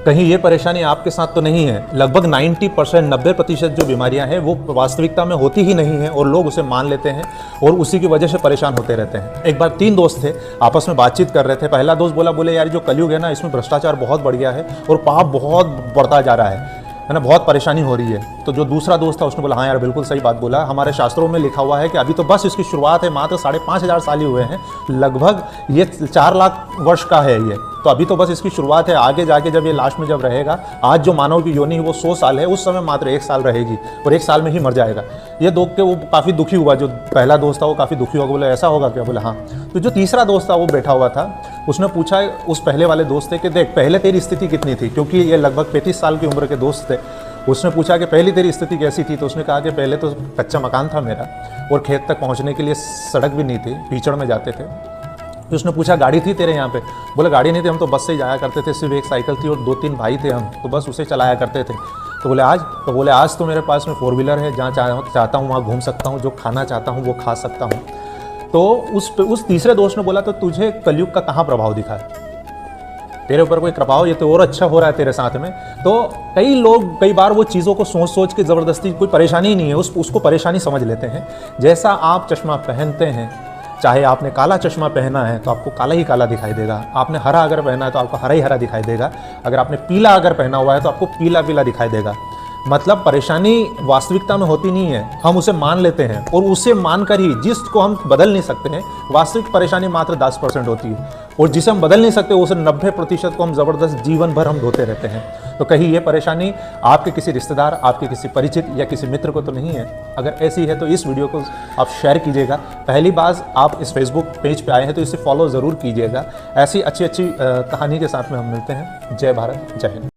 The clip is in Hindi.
कहीं ये परेशानी आपके साथ तो नहीं है। लगभग 90% 90% जो बीमारियां हैं वो वास्तविकता में होती ही नहीं है और लोग उसे मान लेते हैं और उसी की वजह से परेशान होते रहते हैं। एक बार 3 दोस्त थे, आपस में बातचीत कर रहे थे। पहला दोस्त बोले यार जो कलयुग है ना, इसमें भ्रष्टाचार बहुत बढ़ गया है और पाप बहुत बढ़ता जा रहा है ना, बहुत परेशानी हो रही है। तो जो दूसरा दोस्त था उसने बोला हाँ यार बिल्कुल सही बात बोला, हमारे शास्त्रों में लिखा हुआ है कि अभी तो बस इसकी शुरुआत है, मात्र 5,500 साल ही हुए हैं, लगभग ये 4 लाख वर्ष का है ये, तो अभी तो बस इसकी शुरुआत है। आगे जाके जब ये लास्ट में जब रहेगा, आज जो मानव की योनि है वो 100 साल है, उस समय मात्र 1 साल रहेगी और 1 साल में ही मर जाएगा। ये देख के वो काफ़ी दुखी हुआ, जो पहला दोस्त था वो काफ़ी दुखी हुआ, बोले ऐसा होगा क्या? बोले हाँ। तो जो तीसरा दोस्त था वो बैठा हुआ था, उसने पूछा उस पहले वाले दोस्त से कि देख पहले तेरी स्थिति कितनी थी, क्योंकि ये लगभग 35 साल की उम्र के दोस्त थे। उसने पूछा कि पहली तेरी स्थिति कैसी थी? तो उसने कहा कि पहले तो कच्चा मकान था मेरा और खेत तक पहुंचने के लिए सड़क भी नहीं थी, कीचड़ में जाते थे। तो उसने पूछा गाड़ी थी तेरे यहाँ पे? बोले गाड़ी नहीं थी, हम तो बस से ही जाया करते थे, सिर्फ एक साइकिल थी और 2-3 भाई थे हम, तो बस उसे चलाया करते थे। तो बोले आज? तो बोले आज तो मेरे पास में 4 व्हीलर है, जहाँ चाहता हूँ वहाँ घूम सकता हूँ, जो खाना चाहता हूँ वो खा सकता हूँ। तो उस तीसरे दोस्त ने बोला तो तुझे कलयुग का कहाँ प्रभाव दिखा है? तेरे ऊपर कोई प्रभाव, ये तो और अच्छा हो रहा है तेरे साथ में। तो कई बार वो चीज़ों को सोच सोच के ज़बरदस्ती, कोई परेशानी ही नहीं है, उसको परेशानी समझ लेते हैं। जैसा आप चश्मा पहनते हैं, चाहे आपने काला चश्मा पहना है तो आपको काला ही काला दिखाई देगा, आपने हरा अगर पहना है तो आपको हरा ही हरा दिखाई देगा, अगर आपने पीला अगर पहना हुआ है तो आपको पीला पीला दिखाई देगा। मतलब परेशानी वास्तविकता में होती नहीं है, हम उसे मान लेते हैं और उसे मानकर ही, जिसको हम बदल नहीं सकते हैं, वास्तविक परेशानी मात्र 10% होती है और जिसे हम बदल नहीं सकते उसे 90% को हम ज़बरदस्त जीवन भर हम ढोते रहते हैं। तो कहीं ये परेशानी आपके किसी रिश्तेदार, आपके किसी परिचित या किसी मित्र को तो नहीं है? अगर ऐसी है तो इस वीडियो को आप शेयर कीजिएगा। पहली बार आप इस फेसबुक पेज पे आए हैं तो इसे फॉलो ज़रूर कीजिएगा। ऐसी अच्छी कहानी के साथ में हम मिलते हैं। जय भारत, जय हिंद।